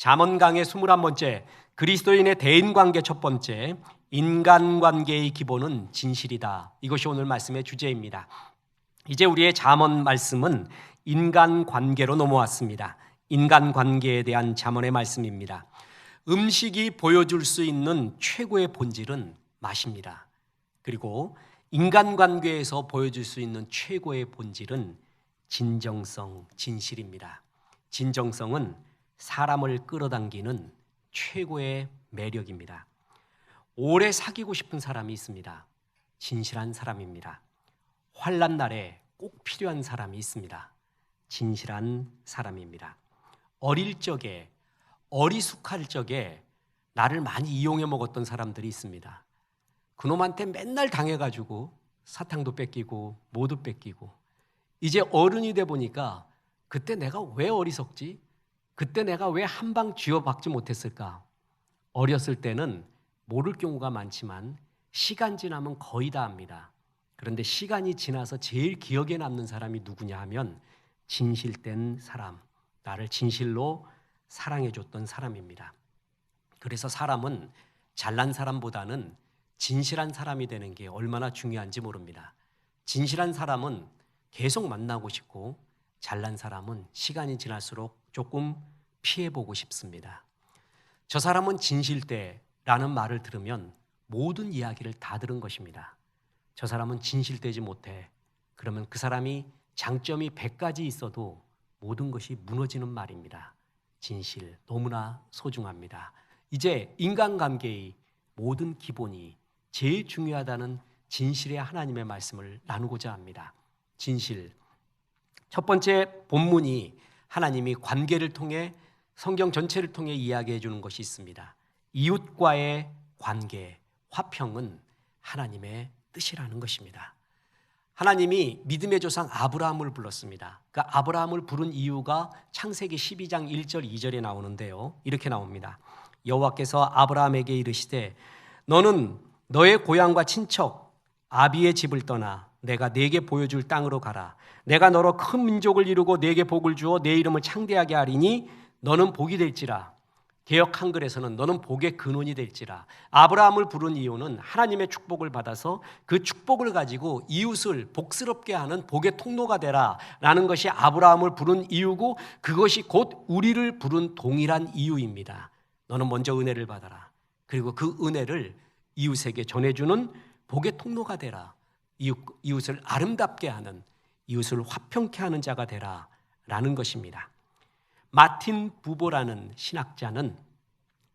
잠언 강의 21번째, 그리스도인의 대인관계 첫 번째, 인간관계의 기본은 진실이다. 이것이 오늘 말씀의 주제입니다. 이제 우리의 잠언 말씀은 인간관계로 넘어왔습니다. 인간관계에 대한 잠언의 말씀입니다. 음식이 보여줄 수 있는 최고의 본질은 맛입니다. 그리고 인간관계에서 보여줄 수 있는 최고의 본질은 진정성, 진실입니다. 진정성은 사람을 끌어당기는 최고의 매력입니다. 오래 사귀고 싶은 사람이 있습니다. 진실한 사람입니다. 환난 날에 꼭 필요한 사람이 있습니다. 진실한 사람입니다. 어릴 적에, 어리숙할 적에 나를 많이 이용해 먹었던 사람들이 있습니다. 그놈한테 맨날 당해가지고 사탕도 뺏기고 뭐도 뺏기고, 이제 어른이 돼 보니까 그때 내가 왜 어리석지? 그때 내가 왜 한 방 쥐어박지 못했을까? 어렸을 때는 모를 경우가 많지만 시간 지나면 거의 다 압니다. 그런데 시간이 지나서 제일 기억에 남는 사람이 누구냐 하면 진실된 사람, 나를 진실로 사랑해줬던 사람입니다. 그래서 사람은 잘난 사람보다는 진실한 사람이 되는 게 얼마나 중요한지 모릅니다. 진실한 사람은 계속 만나고 싶고, 잘난 사람은 시간이 지날수록 조금 피해보고 싶습니다. 저 사람은 진실되라는 말을 들으면 모든 이야기를 다 들은 것입니다. 저 사람은 진실되지 못해. 그러면 그 사람이 장점이 100가지 있어도 모든 것이 무너지는 말입니다. 진실, 너무나 소중합니다. 이제 인간관계의 모든 기본이 제일 중요하다는 진실의 하나님의 말씀을 나누고자 합니다. 진실. 첫 번째 본문이 하나님이 관계를 통해, 성경 전체를 통해 이야기해 주는 것이 있습니다. 이웃과의 관계, 화평은 하나님의 뜻이라는 것입니다. 하나님이 믿음의 조상 아브라함을 불렀습니다. 그 아브라함을 부른 이유가 창세기 12장 1절 2절에 나오는데요. 이렇게 나옵니다. 여호와께서 아브라함에게 이르시되 너는 너의 고향과 친척 아비의 집을 떠나 내가 네게 보여줄 땅으로 가라. 내가 너로 큰 민족을 이루고 네게 복을 주어 네 이름을 창대하게 하리니 너는 복이 될지라. 개역 한글에서는 너는 복의 근원이 될지라. 아브라함을 부른 이유는 하나님의 축복을 받아서 그 축복을 가지고 이웃을 복스럽게 하는 복의 통로가 되라 라는 것이 아브라함을 부른 이유고, 그것이 곧 우리를 부른 동일한 이유입니다. 너는 먼저 은혜를 받아라. 그리고 그 은혜를 이웃에게 전해주는 복의 통로가 되라. 이웃을 아름답게 하는, 이웃을 화평케 하는 자가 되라 라는 것입니다. 마틴 부보라는 신학자는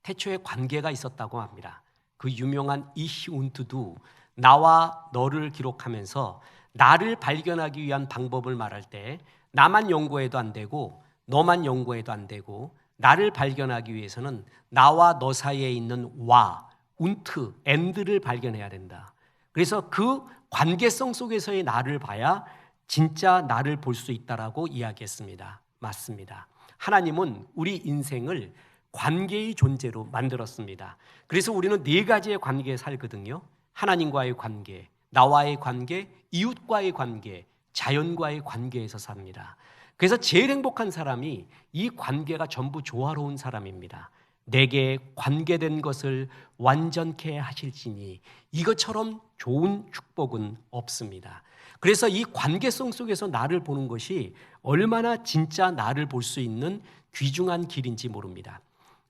태초에 관계가 있었다고 합니다. 그 유명한 Ich und Du, 나와 너를 기록하면서 나를 발견하기 위한 방법을 말할 때 나만 연구해도 안 되고 너만 연구해도 안 되고, 나를 발견하기 위해서는 나와 너 사이에 있는 와, und, and를 발견해야 된다. 그래서 그 관계성 속에서의 나를 봐야 진짜 나를 볼 수 있다라고 이야기했습니다. 맞습니다. 하나님은 우리 인생을 관계의 존재로 만들었습니다. 그래서 우리는 4가지의 관계에 살거든요. 하나님과의 관계, 나와의 관계, 이웃과의 관계, 자연과의 관계에서 삽니다. 그래서 제일 행복한 사람이 이 관계가 전부 조화로운 사람입니다. 내게 관계된 것을 완전케 하실지니 이것처럼 좋은 축복은 없습니다. 그래서 이 관계성 속에서 나를 보는 것이 얼마나 진짜 나를 볼 수 있는 귀중한 길인지 모릅니다.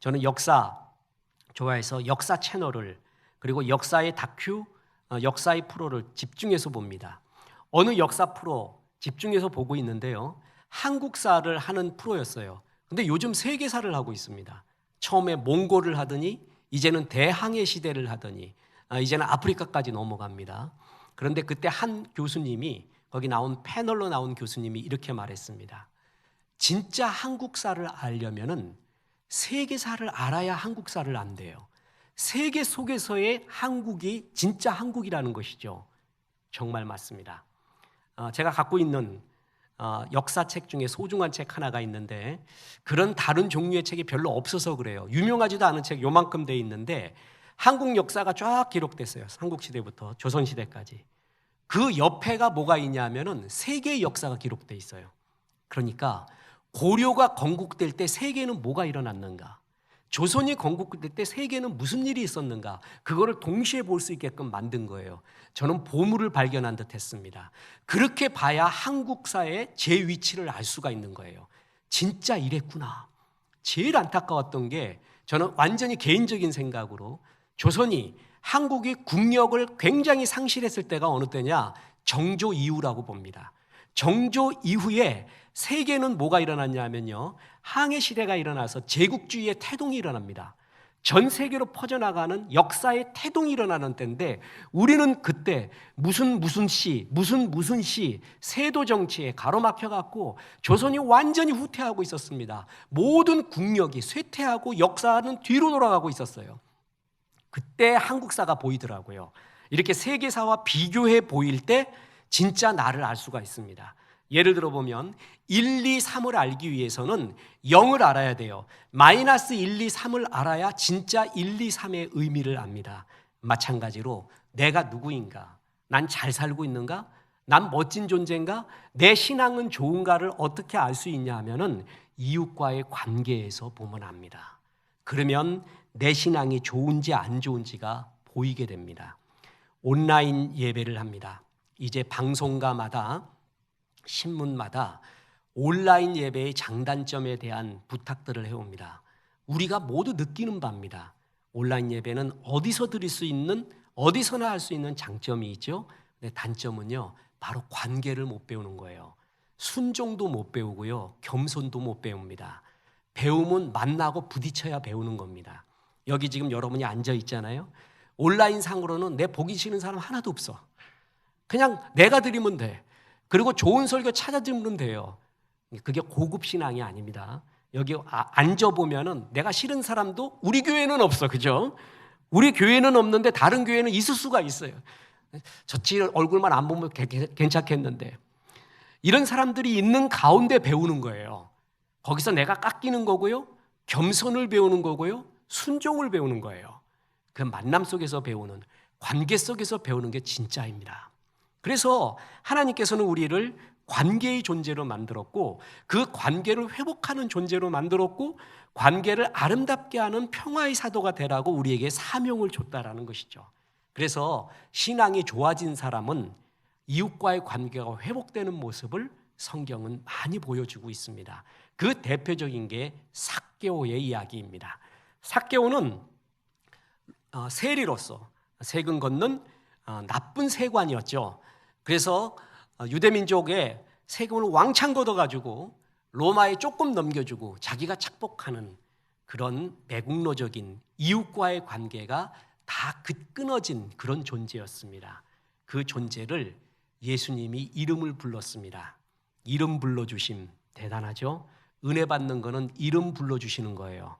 저는 역사 좋아해서 역사 채널을, 그리고 역사의 다큐, 역사의 프로를 집중해서 봅니다. 어느 역사 프로 집중해서 보고 있는데요, 한국사를 하는 프로였어요. 근데 요즘 세계사를 하고 있습니다. 처음에 몽골을 하더니 이제는 대항해 시대를 하더니 이제는 아프리카까지 넘어갑니다. 그런데 그때 한 교수님이, 거기 나온 패널로 나온 교수님이 이렇게 말했습니다. 진짜 한국사를 알려면은 세계사를 알아야 한국사를 안돼요. 세계 속에서의 한국이 진짜 한국이라는 것이죠. 정말 맞습니다. 제가 갖고 있는 역사책 중에 소중한 책 하나가 있는데, 그런 다른 종류의 책이 별로 없어서 그래요. 유명하지도 않은 책 요만큼 돼 있는데 한국 역사가 쫙 기록됐어요. 삼국시대부터 조선시대까지. 그 옆에가 뭐가 있냐면은 세계의 역사가 기록돼 있어요. 그러니까 고려가 건국될 때 세계는 뭐가 일어났는가? 조선이 건국될 때 세계는 무슨 일이 있었는가, 그거를 동시에 볼 수 있게끔 만든 거예요. 저는 보물을 발견한 듯 했습니다. 그렇게 봐야 한국사의 제 위치를 알 수가 있는 거예요. 진짜 이랬구나. 제일 안타까웠던 게, 저는 완전히 개인적인 생각으로 조선이, 한국이 국력을 굉장히 상실했을 때가 어느 때냐, 정조 이후라고 봅니다. 정조 이후에 세계는 뭐가 일어났냐면요, 항해 시대가 일어나서 제국주의의 태동이 일어납니다. 전 세계로 퍼져나가는 역사의 태동이 일어나는 때인데, 우리는 그때 무슨 시, 무슨 시, 세도 정치에 가로막혀 갖고 조선이 완전히 후퇴하고 있었습니다. 모든 국력이 쇠퇴하고 역사는 뒤로 돌아가고 있었어요. 그때 한국사가 보이더라고요. 이렇게 세계사와 비교해 보일 때 진짜 나를 알 수가 있습니다. 예를 들어 보면 1, 2, 3을 알기 위해서는 0을 알아야 돼요. 마이너스 1, 2, 3을 알아야 진짜 1, 2, 3의 의미를 압니다. 마찬가지로 내가 누구인가? 난 잘 살고 있는가? 난 멋진 존재인가? 내 신앙은 좋은가를 어떻게 알 수 있냐 하면은 이웃과의 관계에서 보면 압니다. 그러면 내 신앙이 좋은지 안 좋은지가 보이게 됩니다. 온라인 예배를 합니다. 이제 방송가마다, 신문마다 온라인 예배의 장단점에 대한 부탁들을 해옵니다. 우리가 모두 느끼는 바입니다. 온라인 예배는 어디서 드릴 수 있는, 어디서나 할 수 있는 장점이 있죠. 근데 단점은요, 바로 관계를 못 배우는 거예요. 순종도 못 배우고요, 겸손도 못 배웁니다. 배움은 만나고 부딪혀야 배우는 겁니다. 여기 지금 여러분이 앉아 있잖아요. 온라인 상으로는 내 보기 싫은 사람 하나도 없어. 그냥 내가 드리면 돼. 그리고 좋은 설교 찾아주면 돼요. 그게 고급 신앙이 아닙니다. 여기 앉아보면은 내가 싫은 사람도 우리 교회는 없어. 그죠? 우리 교회는 없는데 다른 교회는 있을 수가 있어요. 저치 얼굴만 안 보면 괜찮겠는데. 이런 사람들이 있는 가운데 배우는 거예요. 거기서 내가 깎이는 거고요, 겸손을 배우는 거고요, 순종을 배우는 거예요. 그 만남 속에서 배우는, 관계 속에서 배우는 게 진짜입니다. 그래서 하나님께서는 우리를 관계의 존재로 만들었고, 그 관계를 회복하는 존재로 만들었고, 관계를 아름답게 하는 평화의 사도가 되라고 우리에게 사명을 줬다라는 것이죠. 그래서 신앙이 좋아진 사람은 이웃과의 관계가 회복되는 모습을 성경은 많이 보여주고 있습니다. 그 대표적인 게 삭개오의 이야기입니다. 삭개오는 세리로서 세금 걷는 나쁜 세관이었죠. 그래서 유대민족의 세금을 왕창 걷어가지고 로마에 조금 넘겨주고 자기가 착복하는 그런 매국노적인 이웃과의 관계가 다 끊어진 그런 존재였습니다. 그 존재를 예수님이 이름을 불렀습니다. 이름 불러주심 대단하죠? 은혜 받는 거는 이름 불러주시는 거예요.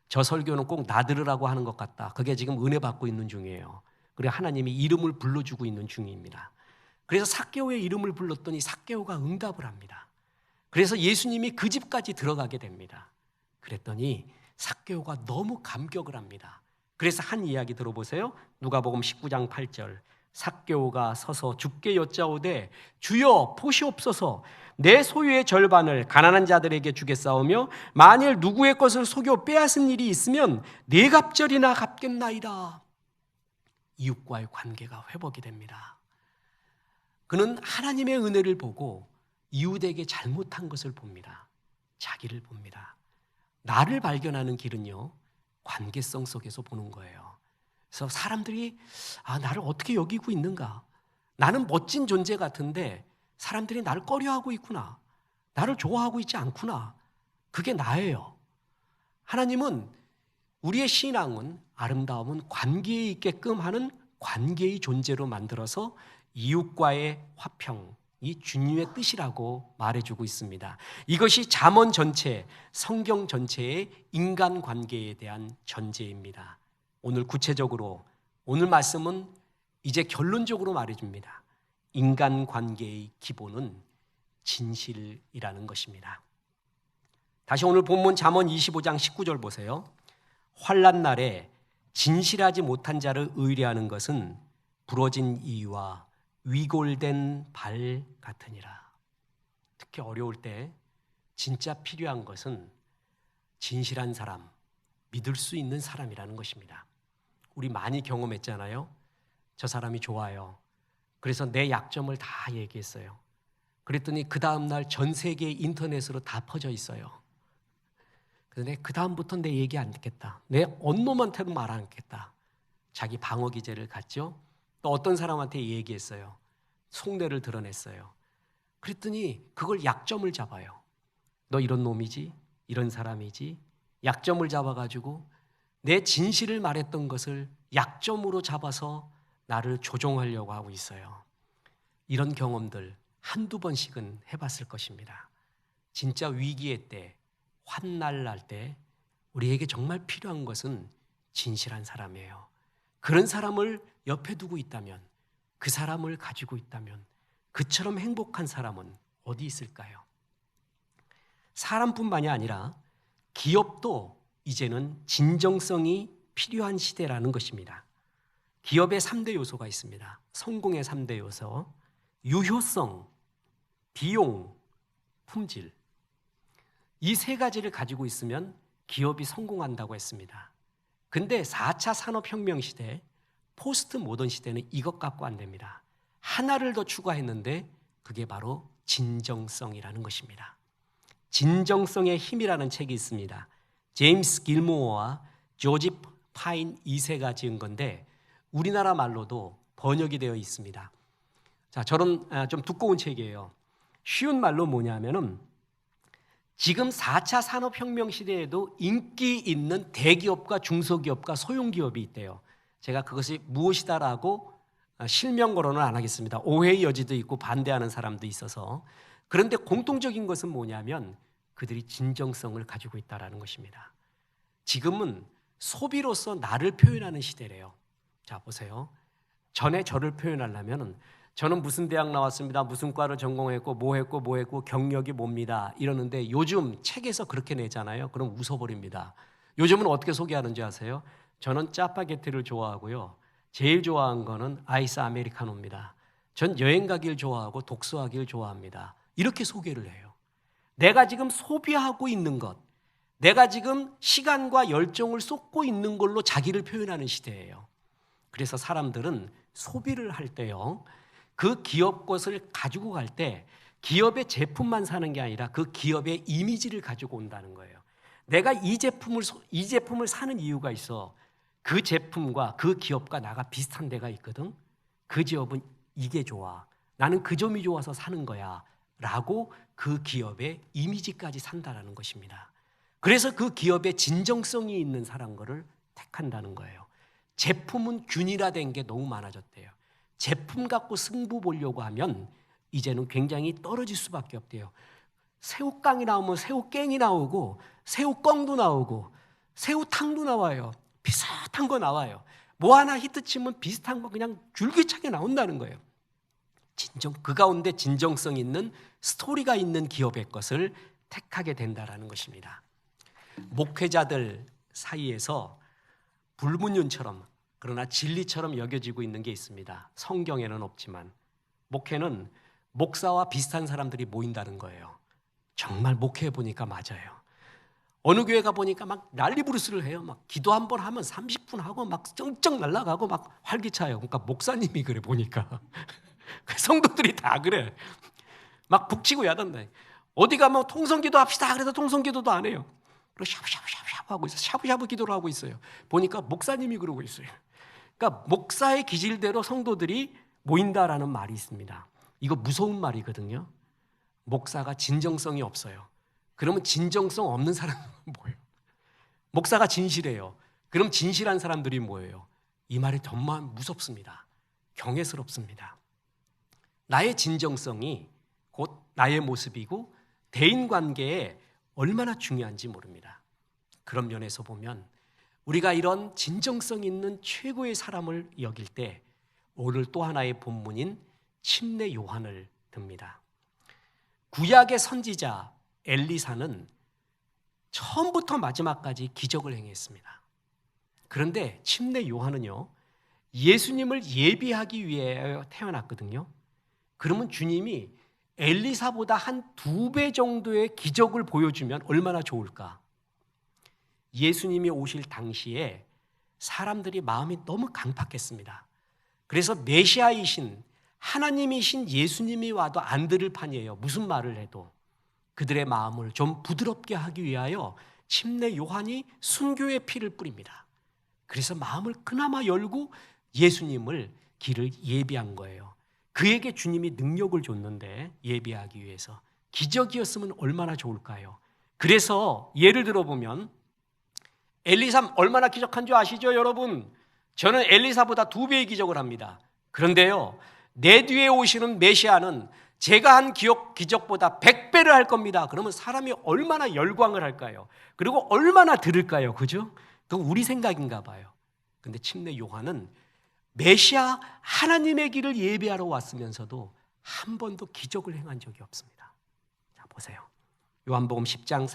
저 설교는 꼭 나 들으라고 하는 것 같다. 그게 지금 은혜 받고 있는 중이에요. 그리고 하나님이 이름을 불러주고 있는 중입니다. 그래서 삭개오의 이름을 불렀더니 삭개오가 응답을 합니다. 그래서 예수님이 그 집까지 들어가게 됩니다. 그랬더니 삭개오가 너무 감격을 합니다. 그래서 한 이야기 들어보세요. 누가복음 19장 8절. 삭개오가 서서 주께 여짜오되 주여 보시옵소서, 내 소유의 절반을 가난한 자들에게 주겠사오며 만일 누구의 것을 속여 빼앗은 일이 있으면 네 갑절이나 갚겠나이다. 이웃과의 관계가 회복이 됩니다. 그는 하나님의 은혜를 보고 이웃에게 잘못한 것을 봅니다. 자기를 봅니다. 나를 발견하는 길은요, 관계성 속에서 보는 거예요. 그래서 사람들이 나를 어떻게 여기고 있는가? 나는 멋진 존재 같은데 사람들이 나를 꺼려하고 있구나. 나를 좋아하고 있지 않구나. 그게 나예요. 하나님은, 우리의 신앙은, 아름다움은 관계에 있게끔 하는 관계의 존재로 만들어서 이웃과의 화평이 주님의 뜻이라고 말해주고 있습니다. 이것이 잠언 전체, 성경 전체의 인간관계에 대한 전제입니다. 오늘 구체적으로, 오늘 말씀은 이제 결론적으로 말해줍니다. 인간관계의 기본은 진실이라는 것입니다. 다시 오늘 본문 잠언 25장 19절 보세요. 환난 날에 진실하지 못한 자를 의뢰하는 것은 부러진 이와 위골된 발 같으니라. 특히 어려울 때 진짜 필요한 것은 진실한 사람, 믿을 수 있는 사람이라는 것입니다. 우리 많이 경험했잖아요. 저 사람이 좋아요. 그래서 내 약점을 다 얘기했어요. 그랬더니 그 다음날 전 세계 인터넷으로 다 퍼져 있어요. 그래서 그 다음부터는 내 얘기 안 듣겠다. 내 언놈한테는 말 안 하겠다. 자기 방어 기제를 갖죠. 또 어떤 사람한테 얘기했어요. 속내를 드러냈어요. 그랬더니 그걸 약점을 잡아요. 너 이런 놈이지? 이런 사람이지? 약점을 잡아가지고 내 진실을 말했던 것을 약점으로 잡아서 나를 조종하려고 하고 있어요. 이런 경험들 한두 번씩은 해봤을 것입니다. 진짜 위기의 때, 환난 날 때 우리에게 정말 필요한 것은 진실한 사람이에요. 그런 사람을 옆에 두고 있다면, 그 사람을 가지고 있다면 그처럼 행복한 사람은 어디 있을까요? 사람뿐만이 아니라 기업도 이제는 진정성이 필요한 시대라는 것입니다. 기업의 3대 요소가 있습니다. 성공의 3대 요소, 유효성, 비용, 품질. 이 세 가지를 가지고 있으면 기업이 성공한다고 했습니다. 근데 4차 산업혁명 시대, 포스트 모던 시대는 이것 갖고 안 됩니다. 하나를 더 추가했는데 그게 바로 진정성이라는 것입니다. 진정성의 힘이라는 책이 있습니다. 제임스 길모어와 조지 파인 2세가 지은 건데 우리나라 말로도 번역이 되어 있습니다. 자, 저런 좀 두꺼운 책이에요. 쉬운 말로 뭐냐면은 지금 4차 산업혁명 시대에도 인기 있는 대기업과 중소기업과 소형기업이 있대요. 제가 그것이 무엇이다라고 실명 거론은 안 하겠습니다. 오해의 여지도 있고 반대하는 사람도 있어서. 그런데 공통적인 것은 뭐냐면 그들이 진정성을 가지고 있다는 것입니다. 지금은 소비로서 나를 표현하는 시대래요. 자, 보세요. 전에 저를 표현하려면 저는 무슨 대학 나왔습니다. 무슨 과를 전공했고 뭐 했고 경력이 뭡니다. 이러는데 요즘 책에서 그렇게 내잖아요. 그럼 웃어버립니다. 요즘은 어떻게 소개하는지 아세요? 저는 짜파게티를 좋아하고요. 제일 좋아하는 거는 아이스 아메리카노입니다. 전 여행 가길 좋아하고 독서하길 좋아합니다. 이렇게 소개를 해요. 내가 지금 소비하고 있는 것, 내가 지금 시간과 열정을 쏟고 있는 걸로 자기를 표현하는 시대예요. 그래서 사람들은 소비를 할 때요, 그 기업 것을 가지고 갈 때 기업의 제품만 사는 게 아니라 그 기업의 이미지를 가지고 온다는 거예요. 내가 이 제품을 사는 이유가 있어. 그 제품과 그 기업과 나가 비슷한 데가 있거든. 그 기업은 이게 좋아. 나는 그 점이 좋아서 사는 거야. 라고 그 기업의 이미지까지 산다라는 것입니다. 그래서 그 기업의 진정성이 있는 사람 거를 택한다는 거예요. 제품은 균일화된 게 너무 많아졌대요. 제품 갖고 승부 보려고 하면 이제는 굉장히 떨어질 수밖에 없대요. 새우깡이 나오면 새우깽이 나오고 새우껌도 나오고 새우탕도 나와요. 비슷한 거 나와요. 뭐 하나 히트치면 비슷한 거 그냥 줄기차게 나온다는 거예요. 그 가운데 진정성 있는 스토리가 있는 기업의 것을 택하게 된다는 것입니다. 목회자들 사이에서 불문율처럼 그러나 진리처럼 여겨지고 있는 게 있습니다. 성경에는 없지만 목회는 목사와 비슷한 사람들이 모인다는 거예요. 정말 목회해 보니까 맞아요. 어느 교회 가 보니까 막 난리부르스를 해요. 막 기도 한 번 하면 30분 하고 막 쩍쩍 날아가고 막 활기차요. 그러니까 목사님이 그래 보니까 성도들이 다 그래. 막 북치고 야단다. 어디 가면 통성기도 합시다. 그래서 통성기도도 안 해요. 그리고 샤브샤브샤브 하고 있어요. 샤브샤브 기도를 하고 있어요. 보니까 목사님이 그러고 있어요. 그러니까 목사의 기질대로 성도들이 모인다라는 말이 있습니다. 이거 무서운 말이거든요. 목사가 진정성이 없어요. 그러면 진정성 없는 사람은 뭐예요? 목사가 진실해요. 그럼 진실한 사람들이 뭐예요? 이 말이 정말 무섭습니다. 경외스럽습니다. 나의 진정성이 곧 나의 모습이고 대인관계에 얼마나 중요한지 모릅니다. 그런 면에서 보면 우리가 이런 진정성 있는 최고의 사람을 여길 때 오늘 또 하나의 본문인 침례 요한을 듭니다. 구약의 선지자 엘리사는 처음부터 마지막까지 기적을 행했습니다. 그런데 침례 요한은요, 예수님을 예비하기 위해 태어났거든요. 그러면 주님이 엘리사보다 한 2배 정도의 기적을 보여주면 얼마나 좋을까? 예수님이 오실 당시에 사람들이 마음이 너무 강팍했습니다. 그래서 메시아이신 하나님이신 예수님이 와도 안 들을 판이에요. 무슨 말을 해도. 그들의 마음을 좀 부드럽게 하기 위하여 침례 요한이 순교의 피를 뿌립니다. 그래서 마음을 그나마 열고 예수님을 길을 예비한 거예요. 그에게 주님이 능력을 줬는데 예비하기 위해서 기적이었으면 얼마나 좋을까요? 그래서 예를 들어보면 엘리사 얼마나 기적한 줄 아시죠, 여러분? 저는 엘리사보다 2배의 기적을 합니다. 그런데요, 내 뒤에 오시는 메시아는 제가 한 기적보다 100배를 할 겁니다. 그러면 사람이 얼마나 열광을 할까요? 그리고 얼마나 들을까요? 그죠? 그건 우리 생각인가 봐요. 근데 침례 요한은 메시아 하나님의 길을 예비하러 왔으면서도 한 번도 기적을 행한 적이 없습니다. 자, 보세요. 요한복음 10장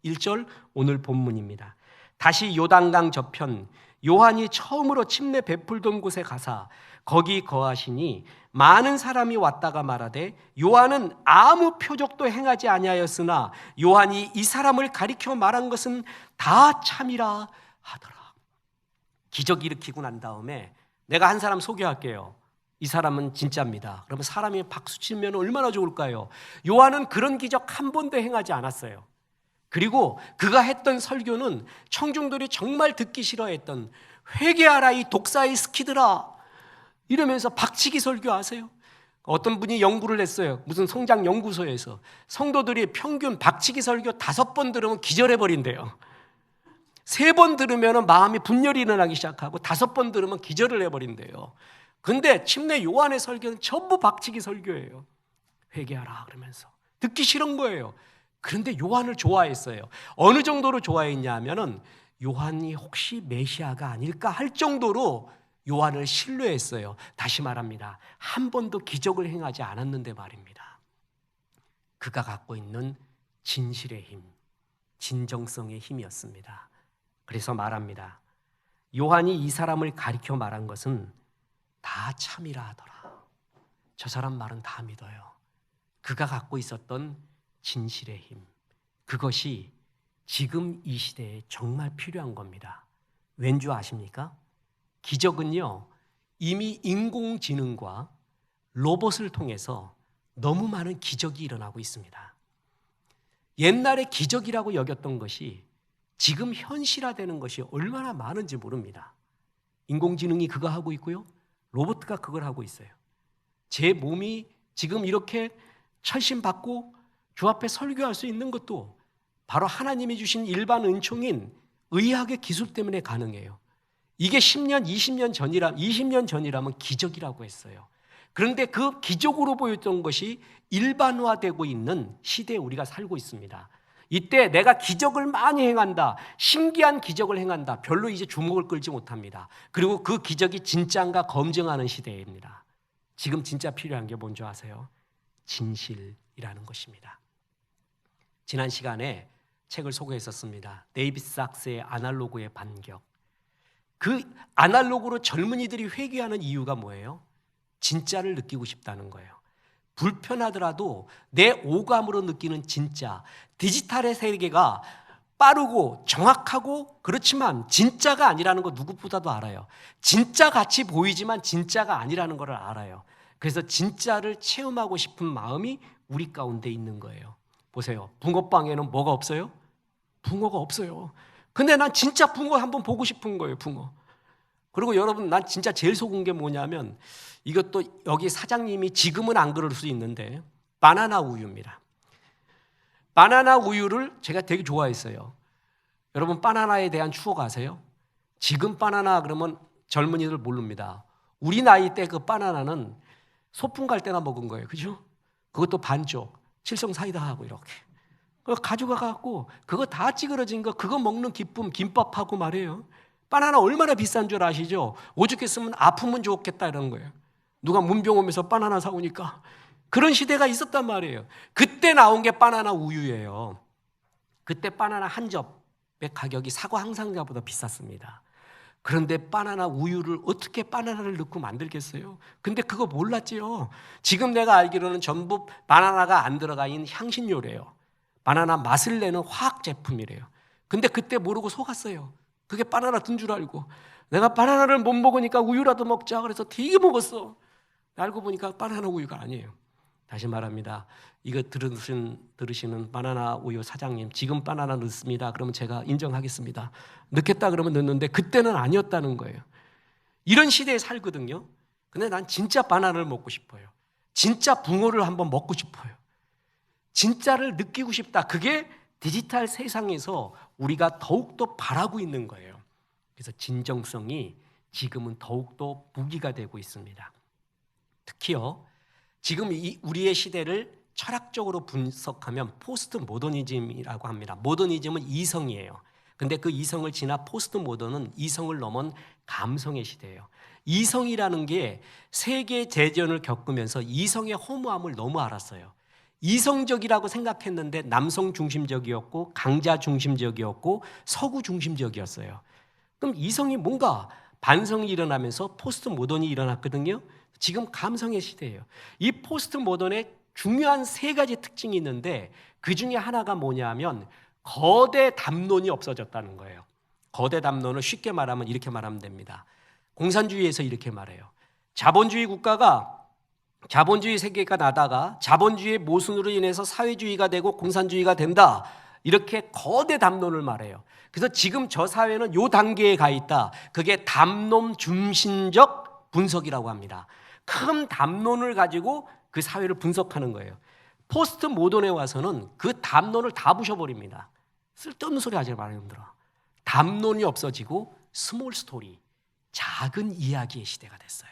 41절 오늘 본문입니다. 다시 요단강 저편 요한이 처음으로 침례 베풀던 곳에 가사 거기 거하시니 많은 사람이 왔다가 말하되 요한은 아무 표적도 행하지 아니하였으나 요한이 이 사람을 가리켜 말한 것은 다 참이라 하더라. 기적 일으키고 난 다음에 내가 한 사람 소개할게요. 이 사람은 진짜입니다. 그러면 사람이 박수치면 얼마나 좋을까요? 요한은 그런 기적 한 번도 행하지 않았어요. 그리고 그가 했던 설교는 청중들이 정말 듣기 싫어했던 회개하라 이 독사의 스키들아 이러면서 박치기 설교하세요. 어떤 분이 연구를 했어요. 무슨 성장 연구소에서 성도들이 평균 박치기 설교 5번 들으면 기절해버린대요. 3번 들으면 마음이 분열이 일어나기 시작하고 5번 들으면 기절을 해버린대요. 근데 침례 요한의 설교는 전부 박치기 설교예요. 회개하라 그러면서 듣기 싫은 거예요. 그런데 요한을 좋아했어요. 어느 정도로 좋아했냐 하면은 요한이 혹시 메시아가 아닐까 할 정도로 요한을 신뢰했어요. 다시 말합니다. 한 번도 기적을 행하지 않았는데 말입니다. 그가 갖고 있는 진실의 힘, 진정성의 힘이었습니다. 그래서 말합니다. 요한이 이 사람을 가리켜 말한 것은 다 참이라 하더라. 저 사람 말은 다 믿어요. 그가 갖고 있었던 진실의 힘, 그것이 지금 이 시대에 정말 필요한 겁니다. 왠지 아십니까? 기적은요, 이미 인공지능과 로봇을 통해서 너무 많은 기적이 일어나고 있습니다. 옛날에 기적이라고 여겼던 것이 지금 현실화되는 것이 얼마나 많은지 모릅니다. 인공지능이 그거 하고 있고요, 로봇가 그걸 하고 있어요. 제 몸이 지금 이렇게 철심받고 주 앞에 설교할 수 있는 것도 바로 하나님이 주신 일반 은총인 의학의 기술 때문에 가능해요. 이게 10년, 20년 전이라면 기적이라고 했어요. 그런데 그 기적으로 보였던 것이 일반화되고 있는 시대에 우리가 살고 있습니다. 이때 내가 기적을 많이 행한다, 신기한 기적을 행한다, 별로 이제 주목을 끌지 못합니다. 그리고 그 기적이 진짜인가 검증하는 시대입니다. 지금 진짜 필요한 게 뭔지 아세요? 진실이라는 것입니다. 지난 시간에 책을 소개했었습니다. 데이비드 sak스의 아날로그의 반격. 그 아날로그로 젊은이들이 회귀하는 이유가 뭐예요? 진짜를 느끼고 싶다는 거예요. 불편하더라도 내 오감으로 느끼는 진짜, 디지털의 세계가 빠르고 정확하고 그렇지만 진짜가 아니라는 거 누구보다도 알아요. 진짜 같이 보이지만 진짜가 아니라는 걸 알아요. 그래서 진짜를 체험하고 싶은 마음이 우리 가운데 있는 거예요. 보세요. 붕어빵에는 뭐가 없어요? 붕어가 없어요. 근데 난 진짜 붕어 한번 보고 싶은 거예요, 붕어. 그리고 여러분, 난 진짜 제일 속은 게 뭐냐면 이것도 여기 사장님이 지금은 안 그럴 수 있는데 바나나 우유입니다. 바나나 우유를 제가 되게 좋아했어요. 여러분, 바나나에 대한 추억 아세요? 지금 바나나 그러면 젊은이들 모릅니다. 우리 나이 때 그 바나나는 소풍 갈 때나 먹은 거예요. 그죠? 그것도 반쪽, 칠성 사이다하고 이렇게. 그거 가져가갖고 그거 다 찌그러진 거 그거 먹는 기쁨, 김밥하고 말이에요. 바나나 얼마나 비싼 줄 아시죠? 오죽했으면 아프면 좋겠다 이런 거예요. 누가 문병 오면서 바나나 사오니까. 그런 시대가 있었단 말이에요. 그때 나온 게 바나나 우유예요. 그때 바나나 한 접의 가격이 사과 항상자보다 비쌌습니다. 그런데 바나나 우유를 어떻게 바나나를 넣고 만들겠어요? 근데 그거 몰랐지요. 지금 내가 알기로는 전부 바나나가 안 들어가 있는 향신료래요. 바나나 맛을 내는 화학 제품이래요. 근데 그때 모르고 속았어요. 그게 바나나 든 줄 알고. 내가 바나나를 못 먹으니까 우유라도 먹자 그래서 되게 먹었어. 알고 보니까 바나나 우유가 아니에요. 다시 말합니다. 이거 들으시는 바나나 우유 사장님, 지금 바나나 넣습니다. 그러면 제가 인정하겠습니다. 넣겠다 그러면 넣는데 그때는 아니었다는 거예요. 이런 시대에 살거든요. 근데 난 진짜 바나나를 먹고 싶어요. 진짜 붕어를 한번 먹고 싶어요. 진짜를 느끼고 싶다. 그게 디지털 세상에서 우리가 더욱더 바라고 있는 거예요. 그래서 진정성이 지금은 더욱더 무기가 되고 있습니다. 특히요, 지금 우리의 시대를 철학적으로 분석하면 포스트 모더니즘이라고 합니다. 모더니즘은 이성이에요. 근데 그 이성을 지나 포스트 모던은 이성을 넘은 감성의 시대예요. 이성이라는 게 세계 대전을 겪으면서 이성의 허무함을 너무 알았어요. 이성적이라고 생각했는데 남성 중심적이었고 강자 중심적이었고 서구 중심적이었어요. 그럼 이성이 뭔가 반성이 일어나면서 포스트 모던이 일어났거든요. 지금 감성의 시대예요. 이 포스트 모던에 중요한 세 가지 특징이 있는데 그 중에 하나가 뭐냐면 거대 담론이 없어졌다는 거예요. 거대 담론을 쉽게 말하면 이렇게 말하면 됩니다. 공산주의에서 이렇게 말해요. 자본주의 국가가 자본주의 세계가 나다가 자본주의의 모순으로 인해서 사회주의가 되고 공산주의가 된다. 이렇게 거대 담론을 말해요. 그래서 지금 저 사회는 요 단계에 가 있다. 그게 담론 중심적 분석이라고 합니다. 큰 담론을 가지고 그 사회를 분석하는 거예요. 포스트 모던에 와서는 그 담론을 다 부셔버립니다. 쓸데없는 소리 하지 말아요, 여러분들아. 담론이 없어지고 스몰 스토리, 작은 이야기의 시대가 됐어요.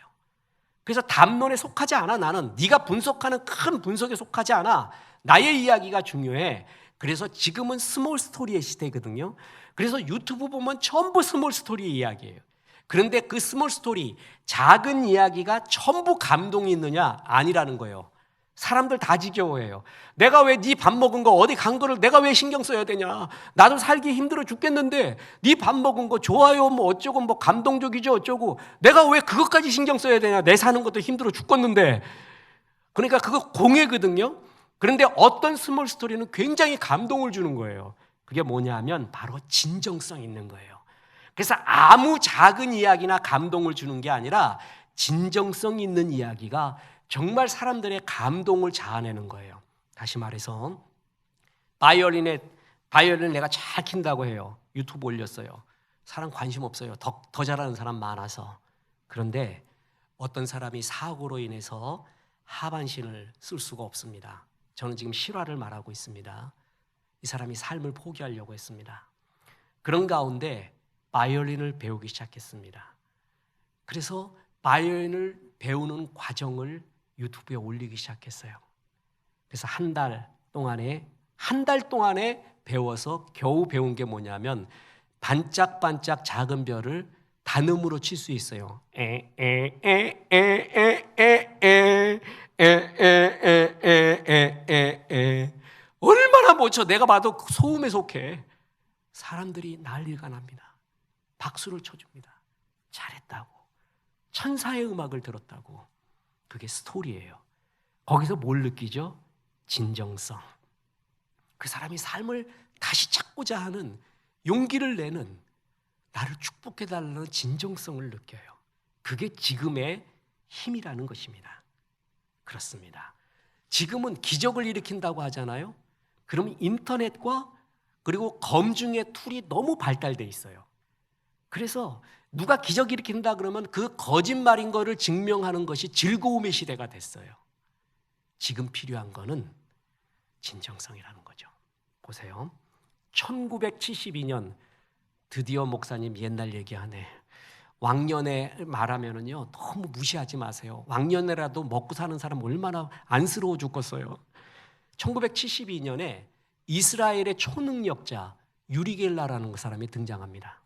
그래서 담론에 속하지 않아. 나는 네가 분석하는 큰 분석에 속하지 않아. 나의 이야기가 중요해. 그래서 지금은 스몰 스토리의 시대거든요. 그래서 유튜브 보면 전부 스몰 스토리의 이야기예요. 그런데 그 스몰 스토리, 작은 이야기가 전부 감동이 있느냐? 아니라는 거예요. 사람들 다 지겨워해요. 내가 왜 네 밥 먹은 거 어디 간 거를 내가 왜 신경 써야 되냐? 나도 살기 힘들어 죽겠는데 네 밥 먹은 거 좋아요 뭐 어쩌고 뭐 감동적이죠 어쩌고 내가 왜 그것까지 신경 써야 되냐? 내 사는 것도 힘들어 죽겠는데. 그러니까 그거 공예거든요. 그런데 어떤 스몰 스토리는 굉장히 감동을 주는 거예요. 그게 뭐냐 하면 바로 진정성 있는 거예요. 그래서 아무 작은 이야기나 감동을 주는 게 아니라 진정성 있는 이야기가 정말 사람들의 감동을 자아내는 거예요. 다시 말해서 바이올린을 내가 잘 킨다고 해요. 유튜브 올렸어요. 사람 관심 없어요. 더 잘하는 사람 많아서. 그런데 어떤 사람이 사고로 인해서 하반신을 쓸 수가 없습니다. 저는 지금 실화를 말하고 있습니다. 이 사람이 삶을 포기하려고 했습니다. 그런 가운데 바이올린을 배우기 시작했습니다. 그래서 바이올린을 배우는 과정을 유튜브에 올리기 시작했어요. 그래서 한 달 동안에 배워서 겨우 배운 게 뭐냐면 반짝반짝 작은 별을 단음으로 칠 수 있어요. 얼마나 못 쳐. 내가 봐도 소음에 속해. 사람들이 난리가 납니다. 박수를 쳐줍니다. 잘했다고. 천사의 음악을 들었다고. 그게 스토리예요. 거기서 뭘 느끼죠? 진정성. 그 사람이 삶을 다시 찾고자 하는 용기를 내는 나를 축복해달라는 진정성을 느껴요. 그게 지금의 힘이라는 것입니다. 그렇습니다. 지금은 기적을 일으킨다고 하잖아요. 그러면 인터넷과 그리고 검증의 툴이 너무 발달돼 있어요. 그래서 누가 기적 일으킨다 그러면 그 거짓말인 거를 증명하는 것이 즐거움의 시대가 됐어요. 지금 필요한 거는 진정성이라는 거죠. 보세요. 1972년 드디어 목사님 옛날 얘기하네. 왕년에 말하면은요 너무 무시하지 마세요. 왕년에라도 먹고 사는 사람 얼마나 안쓰러워 죽겠어요. 1972년에 이스라엘의 초능력자 유리겔라라는 사람이 등장합니다.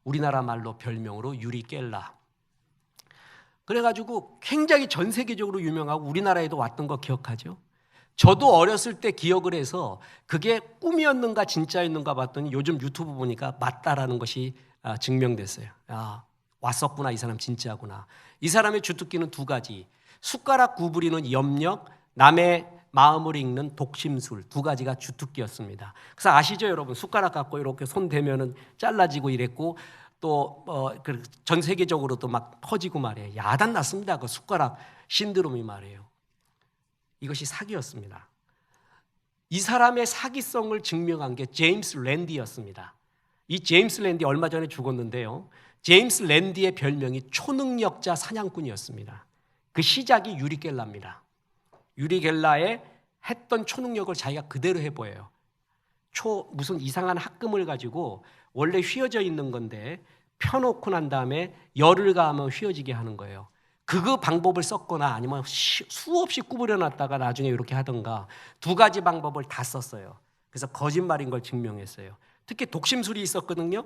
우리나라 말로 별명으로 유리겔라. 그래가지고 굉장히 전 세계적으로 유명하고 우리나라에도 왔던 거 기억하죠? 저도 어렸을 때 기억을 해서 그게 꿈이었는가 진짜였는가 봤더니 요즘 유튜브 보니까 맞다라는 것이 증명됐어요. 왔었구나, 이 사람 진짜구나. 이 사람의 주특기는 두 가지. 숟가락 구부리는 염력, 남의 마음을 읽는 독심술, 두 가지가 주특기였습니다. 그래서 아시죠, 여러분? 숟가락 갖고 이렇게 손 대면은 잘라지고 이랬고, 또 전 세계적으로도 막 퍼지고 말이에요. 야단 났습니다. 그 숟가락 신드롬이 말이에요. 이것이 사기였습니다. 이 사람의 사기성을 증명한 게 제임스 랜디였습니다. 이 제임스 랜디 얼마 전에 죽었는데요. 제임스 랜디의 별명이 초능력자 사냥꾼이었습니다. 그 시작이 유리 겔라입니다. 유리 겔라의 했던 초능력을 자기가 그대로 해보여요. 무슨 이상한 합금을 가지고 원래 휘어져 있는 건데 펴놓고 난 다음에 열을 가하면 휘어지게 하는 거예요. 그 방법을 썼거나 아니면 수없이 구부려놨다가 나중에 이렇게 하던가 두 가지 방법을 다 썼어요. 그래서 거짓말인 걸 증명했어요. 특히 독심술이 있었거든요.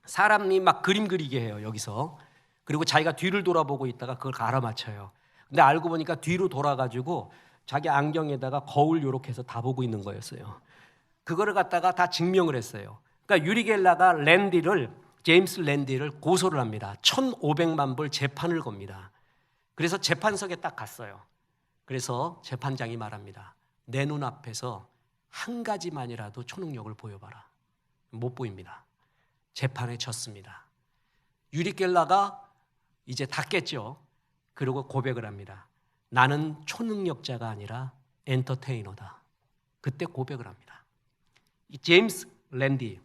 사람이 막 그림 그리게 해요, 여기서. 그리고 자기가 뒤를 돌아보고 있다가 그걸 알아맞혀요. 근데 알고 보니까 뒤로 돌아가지고 자기 안경에다가 거울 요렇게 해서 다 보고 있는 거였어요. 그거를 갖다가 다 증명을 했어요. 그러니까 유리 겔라가 제임스 랜디를 고소를 합니다. 1,500만 불 재판을 겁니다. 그래서 재판석에 딱 갔어요. 그래서 재판장이 말합니다. 내 눈앞에서 한 가지만이라도 초능력을 보여봐라. 못 보입니다. 재판에 졌습니다. 유리 겔라가 이제 다 깼죠. 그리고 고백을 합니다. 나는 초능력자가 아니라 엔터테이너다. 그때 고백을 합니다. 이 제임스 랜디,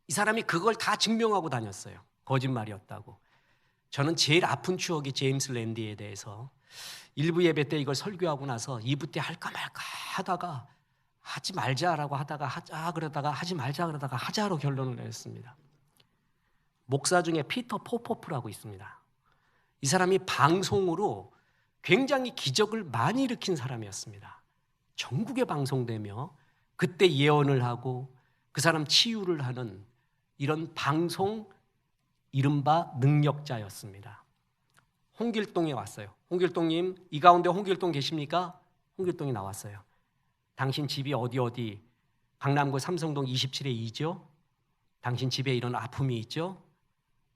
이 사람이 그걸 다 증명하고 다녔어요. 거짓말이었다고. 저는 제일 아픈 추억이 제임스 랜디에 대해서 1부 예배 때 이걸 설교하고 나서 2부 때 할까 말까 하다가 하지 말자라고 하다가 하자 그러다가 하지 말자 그러다가 하자로 결론을 내렸습니다. 목사 중에 피터 포포프라고 있습니다. 이 사람이 방송으로 굉장히 기적을 많이 일으킨 사람이었습니다. 전국에 방송되며 그때 예언을 하고 그 사람 치유를 하는 이런 방송 이른바 능력자였습니다. 홍길동에 왔어요. 홍길동님, 이 가운데 홍길동 계십니까? 홍길동이 나왔어요. 당신 집이 어디 강남구 삼성동 27에 2죠? 당신 집에 이런 아픔이 있죠?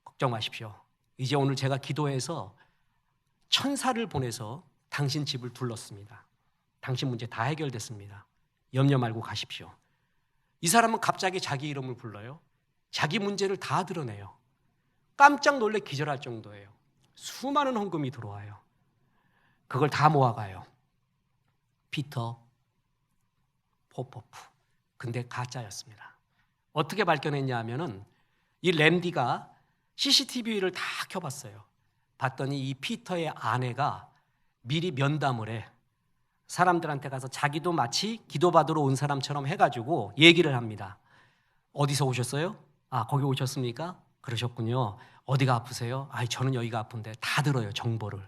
걱정 마십시오. 이제 오늘 제가 기도해서 천사를 보내서 당신 집을 둘렀습니다. 당신 문제 다 해결됐습니다. 염려 말고 가십시오. 이 사람은 갑자기 자기 이름을 불러요. 자기 문제를 다 드러내요. 깜짝 놀래 기절할 정도예요. 수많은 헌금이 들어와요. 그걸 다 모아가요. 피터 포포프. 근데 가짜였습니다. 어떻게 발견했냐 하면은 이 랜디가 CCTV를 다 켜봤어요. 봤더니 이 피터의 아내가 미리 면담을 해. 사람들한테 가서 자기도 마치 기도받으러 온 사람처럼 해가지고 얘기를 합니다. 어디서 오셨어요? 아, 거기 오셨습니까? 그러셨군요. 어디가 아프세요? 아, 저는 여기가 아픈데. 다 들어요, 정보를.